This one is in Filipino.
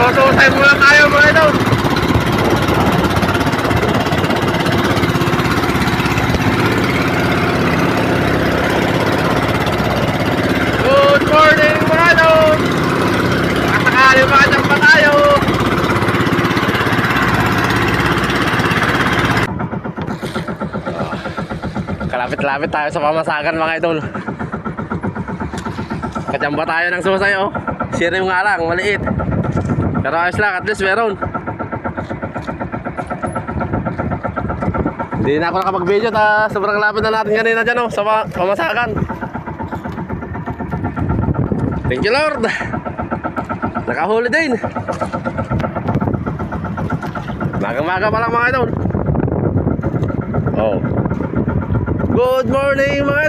Susutay muna tayo mga idol. Good morning mga idol. Sakali makachang pa tayo. Kalapit-lapit tayo sa pamasagan mga idol. Kachamba tayo ng susay oh. Sirim nga lang, maliit. Pero ayos lang, at least meron. Hindi na ako nakapag-video ta sobrang lapit na natin kanina dyan oh, sa pamasagan. Thank you Lord. Nakahuli din. Maga-maga pa lang mga idol. Oh. Good morning mga